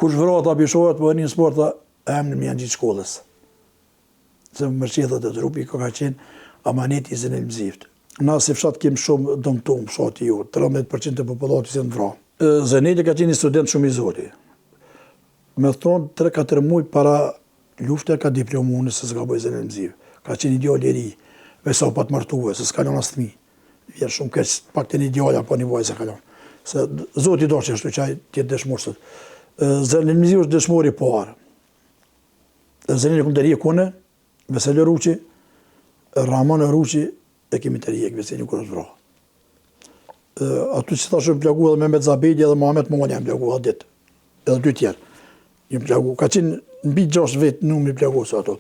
Kush vrohet apo shohet po një sport emrin më janë gjithë shkollës. Se mërqethet e trupi ka qenë amaneti i Zenel Mzivit. Na si fshat kem shumë dëmtum, fshati ju, 13% e popullatës janë vrarë. Zeneli ka qenë një student shumë i zoti. Me thonë 3-4 muaj para lufte ka diplomu nëse s'ka bëj Zenel Mziv. Ka qenë ideal i ri, veç sa pa të martuar, se s'ka lënë as fëmijë. Vjen shumë keq, pak të ideal apo një vajzë ka lënë. Se zoti doshte ashtu që ai të jetë dëshmor sot. Zenel Mziv është dëshmor i parë. Zeneli Kunderi kone, Veselë Ruçi, Ramon Ruçi e kemi të rijek Veselin kur është vrarë. Aty që thashë plagu edhe Mehmet Zabedi edhe Mohamet Moni jam plagu atë ditë. Edhe dy tjerë. Jam plagu. Ka qenë mbi 6 vetë numri plagu se ato.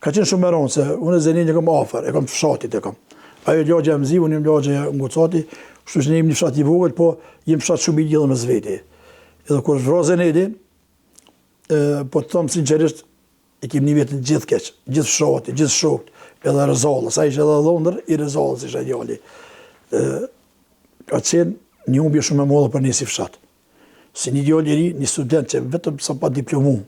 Ka qenë shumë e rëndë se unë Zenelin e kam afër, e kam fshatit e kam. Ajo lagja e Mziv, unë jam lagja e Ngucati, kështu që ne jemi një fshat i vogël, po jem fshat shumë i lidhur me Zveti. Edhe kur është vrarë Zeneli, po të them sinqerisht, e kemi një vetë gjithë keq, gjithë fshati, gjithë shokët, edhe Rezallës, a ishte edhe Londër, i Rezallës ishte djali. Ka qenë një humbje shumë e madhe për ne si fshat. Si një djalë i ri, një student që vetëm sa pa diplomu.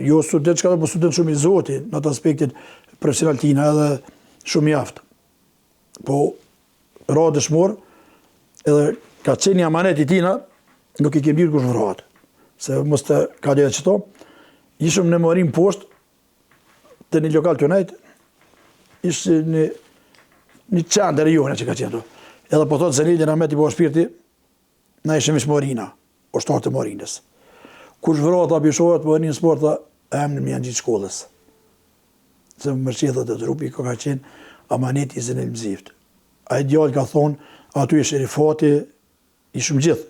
Jo student që ka po student shumë i zoti, në atë aspektin profesional tina edhe shumë i aftë. Po, ra dëshmor, edhe ka qenë një amanet i tina, nuk i kemi dirë kush vratë. Se mos të ka dhe qëto, ishëm në Morim poshtë, të një lokal të nejtë, ishë një qandër e johëne që ka qenë to. Edhe po thotë Zeneli Rameti po shpirti, na ishëm ishë Morina, o shtarë të Morinës. Kush vratë apo i shohet po një sport, emrin më janë gjithë shkollës. Se mërqethet e trupi ka qenë amaneti i Zenel Mzivit. Ai djalë ka thonë, aty ishë Rifati, ishëm gjithë.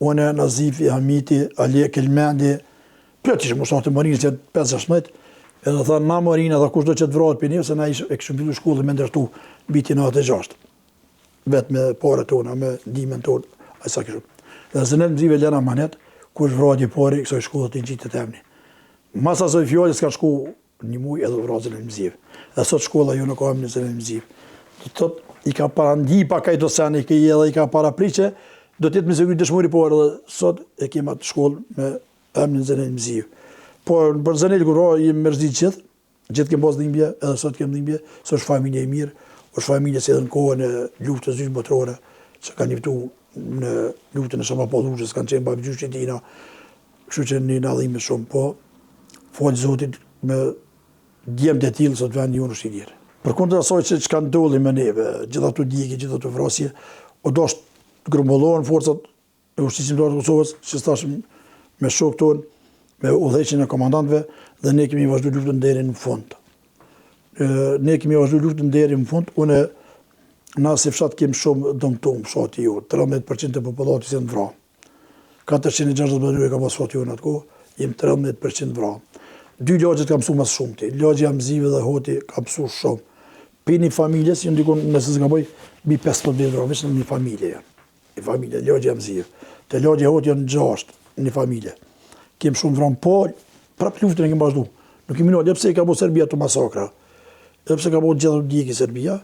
Une, Nazifi, Hamiti, Ali Kelmendi, plët ishëm o shtarë të Morinës, që 5-16, edhe tha na Morina dhe kush do që të vratë për një, se na e këshëm fillu shkollën me ndërtu biti në 96. Vetë me pare tona, me ndimen tonë, asa këshëm. Dhe Zenel Mziv e lena manet, kush vratë i pare, kësoj shkollët i gjitë të temni. Mas asoj fjallës ka shku një muj edhe vratë Zenel Mziv. Dhe sot shkolla ju në ka në Zenel Mziv. Do të i ka para ndi pa kaj dosani, edhe i ka para priqe, do të jetë me zëgjë dëshmori parë dhe sot e kema të shkollë me emnin Zenel Mziv. Por për Zenel kur jemi mërzit gjithë kemë pas dhimbje, edhe sot kemë dhimbje, së është familje e mirë, është familje se edhe në kohën e luftës dyshë botërore, që kanë njëftu në luftën e Shamapalushës, kanë qenë babë gjyshë tina, kështu që një nadhime shumë, po falë Zotit me djemë të tilë, sot vend një unë është i djerë. Për kundër asaj që kanë ndolli me neve, gjitha të djekje, gjitha të vrasje, o do është grumbullohen forcat e ushtësimtarët të Kosovës, që stashëm me shok tonë, me udhëheqjen e komandantëve, dhe ne kemi vazhdu luftën deri në fund. Ne kemi vazhdu luftën deri në fund, na si fshat kemi shumë dëmtum, fshati ju, 13% e popullatës janë vrarë. 460 banorë ka pas fshati ju në atë kohë, jem 13% vrarë. 2 lagjet ka mësu mas shumëti, lagja Mzive dhe Hoti ka mësu shumë. Për një familjes, ju ndikon nëse s'ka bëj, bi 15 vrarë, veç në një familje janë. Një familje, lagja Mzive. Te lagja Hoti janë 6, një familje. Kemë shumë vranë, po prapë luftën e kemë vazhdu. Nuk kemi nërë, lepse i ka bo Serbia të masakra, lepse ka bo gjithë djeki Serbia,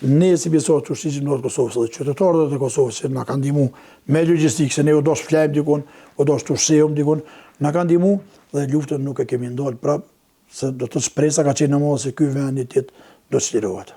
ne si besot të shqishim në Kosovës dhe qytetarët e Kosovës që nga kanë dimu me logistikë, se ne o dosh flajmë dikun, o dosh të shqehëm dikun, nga kanë dimu dhe luftën nuk e kemi ndalë prapë, se do të shpresa ka qenë në modë se ky vend i tjetë do të shlirohet.